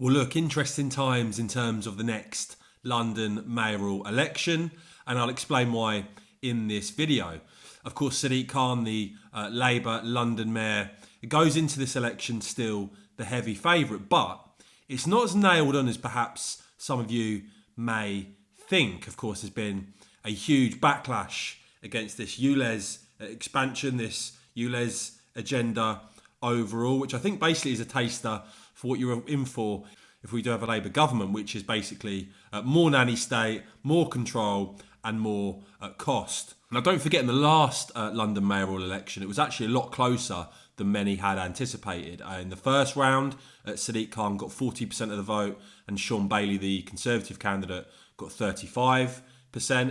Well, look, interesting times in terms of the next London mayoral election, and I'll explain why in this video. Of course, Sadiq Khan, the Labour London mayor, goes into this election still the heavy favourite, but it's not as nailed on as perhaps some of you may think. Of course, there's been a huge backlash against this ULEZ expansion, this ULEZ agenda overall, which I think basically is a taster for what you're in for if we do have a Labour government, which is basically more nanny state, more control and more cost. Now, don't forget, in the last London mayoral election, it was actually a lot closer than many had anticipated. In the first round, Sadiq Khan got 40% of the vote and Sean Bailey, the Conservative candidate, got 35%.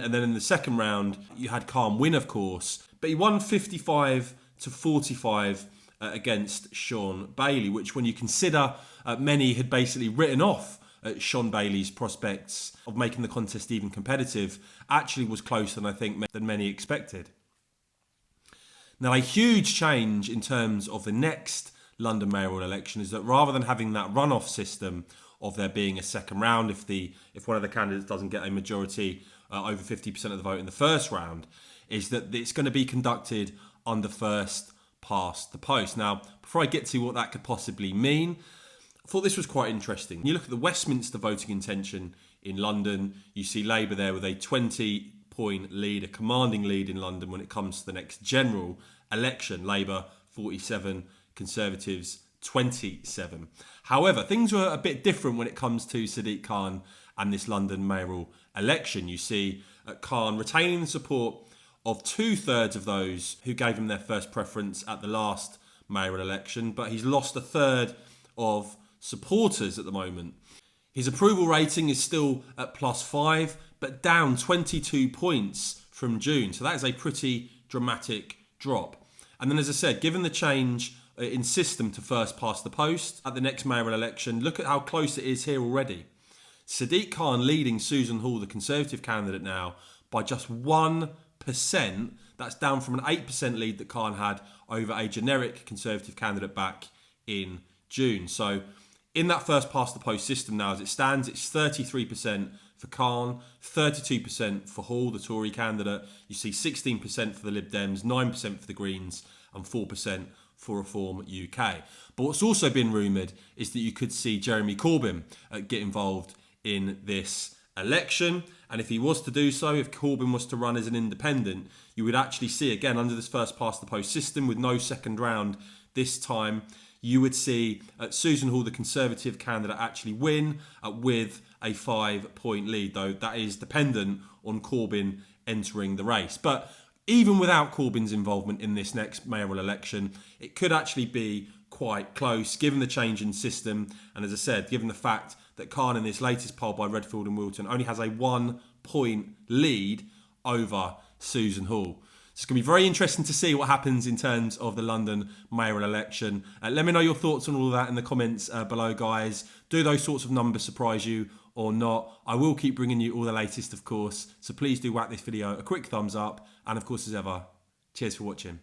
And then in the second round, you had Khan win, of course, but he won 55 to 45 against Sean Bailey, which, when you consider many had basically written off Sean Bailey's prospects of making the contest even competitive, actually was closer than I think than many expected. Now, a huge change in terms of the next London mayoral election is that rather than having that runoff system of there being a second round if one of the candidates doesn't get a majority over 50% of the vote in the first round, is that it's going to be conducted under first past the post. Now, before I get to what that could possibly mean, I thought this was quite interesting. You look at the Westminster voting intention in London, you see Labour there with a 20-point lead, a commanding lead in London when it comes to the next general election. Labour 47, Conservatives 27. However, things were a bit different when it comes to Sadiq Khan and this London mayoral election. You see Khan retaining the support of 2/3 of those who gave him their first preference at the last mayoral election, but he's lost a third of supporters at the moment. His approval rating is still at +5, but down 22 points from June. So that is a pretty dramatic drop. And then, as I said, given the change in system to first past the post at the next mayoral election, look at how close it is here already. Sadiq Khan leading Susan Hall, the Conservative candidate, now by just 1%. That's down from an 8% lead that Khan had over a generic Conservative candidate back in June. So in that first past the post system now, as it stands, it's 33% for Khan, 32% for Hall, the Tory candidate. You see 16% for the Lib Dems, 9% for the Greens and 4% for Reform UK. But what's also been rumoured is that you could see Jeremy Corbyn get involved in this election. And if he was to do so, if Corbyn was to run as an independent, you would actually see, again, under this first past the post system with no second round this time, you would see Susan Hall, the Conservative candidate, actually win with a 5-point lead, though that is dependent on Corbyn entering the race. But even without Corbyn's involvement in this next mayoral election, it could actually be quite close, given the change in system. And as I said, given the fact that Khan in this latest poll by Redfield and Wilton only has a 1-point lead over Susan Hall. It's going to be very interesting to see what happens in terms of the London mayoral election. Let me know your thoughts on all of that in the comments below, guys. Do those sorts of numbers surprise you or not? I will keep bringing you all the latest, of course. So please do whack this video a quick thumbs up. And of course, as ever, cheers for watching.